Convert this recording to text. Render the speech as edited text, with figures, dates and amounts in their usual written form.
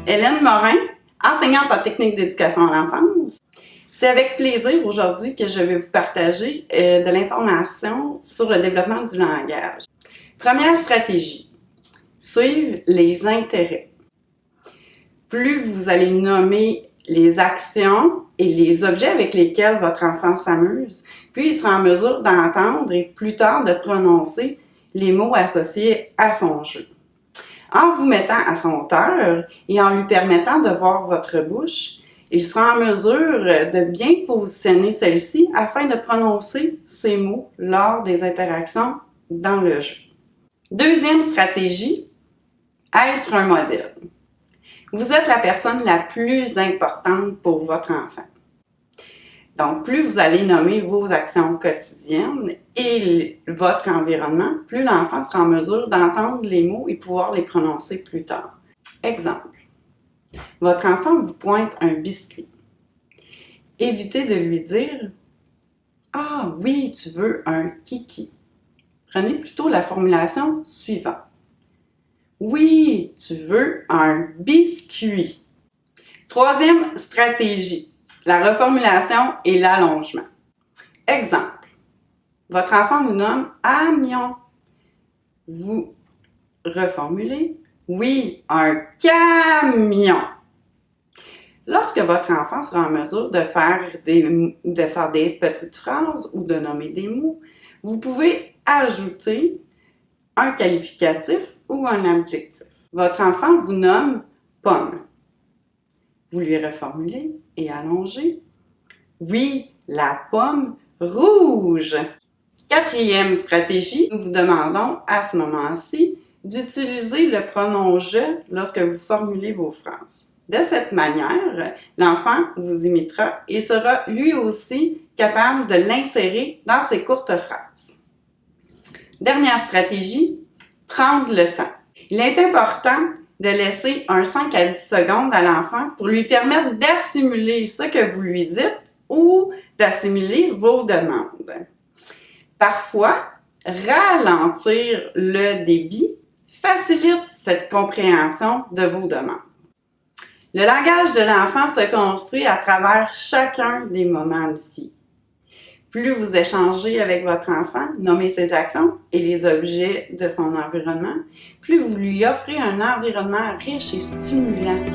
Hélène Morin, enseignante en technique d'éducation à l'enfance. C'est avec plaisir aujourd'hui que je vais vous partager de l'information sur le développement du langage. Première stratégie, suivre les intérêts. Plus vous allez nommer les actions et les objets avec lesquels votre enfant s'amuse, plus il sera en mesure d'entendre et plus tard de prononcer les mots associés à son jeu. En vous mettant à son hauteur et en lui permettant de voir votre bouche, il sera en mesure de bien positionner celle-ci afin de prononcer ces mots lors des interactions dans le jeu. Deuxième stratégie, être un modèle. Vous êtes la personne la plus importante pour votre enfant. Donc, plus vous allez nommer vos actions quotidiennes et votre environnement, plus l'enfant sera en mesure d'entendre les mots et pouvoir les prononcer plus tard. Exemple, votre enfant vous pointe un biscuit. Évitez de lui dire « Ah oui, tu veux un kiki ». Prenez plutôt la formulation suivante. « Oui, tu veux un biscuit ». Troisième stratégie, la reformulation et l'allongement. Exemple, votre enfant vous nomme « Amion ». Vous reformulez « Oui, un camion ». Lorsque votre enfant sera en mesure de faire des petites phrases ou de nommer des mots, vous pouvez ajouter un qualificatif ou un adjectif. Votre enfant vous nomme « pomme ». Vous lui reformulez et allongez. Oui, la pomme rouge. Quatrième stratégie, nous vous demandons à ce moment-ci d'utiliser le pronom « je » lorsque vous formulez vos phrases. De cette manière, l'enfant vous imitera et sera lui aussi capable de l'insérer dans ses courtes phrases. Dernière stratégie, prendre le temps. Il est important de laisser un 5 à 10 secondes à l'enfant pour lui permettre d'assimiler ce que vous lui dites ou d'assimiler vos demandes. Parfois, ralentir le débit facilite cette compréhension de vos demandes. Le langage de l'enfant se construit à travers chacun des moments de vie. Plus vous échangez avec votre enfant, nommez ses actions et les objets de son environnement, plus vous lui offrez un environnement riche et stimulant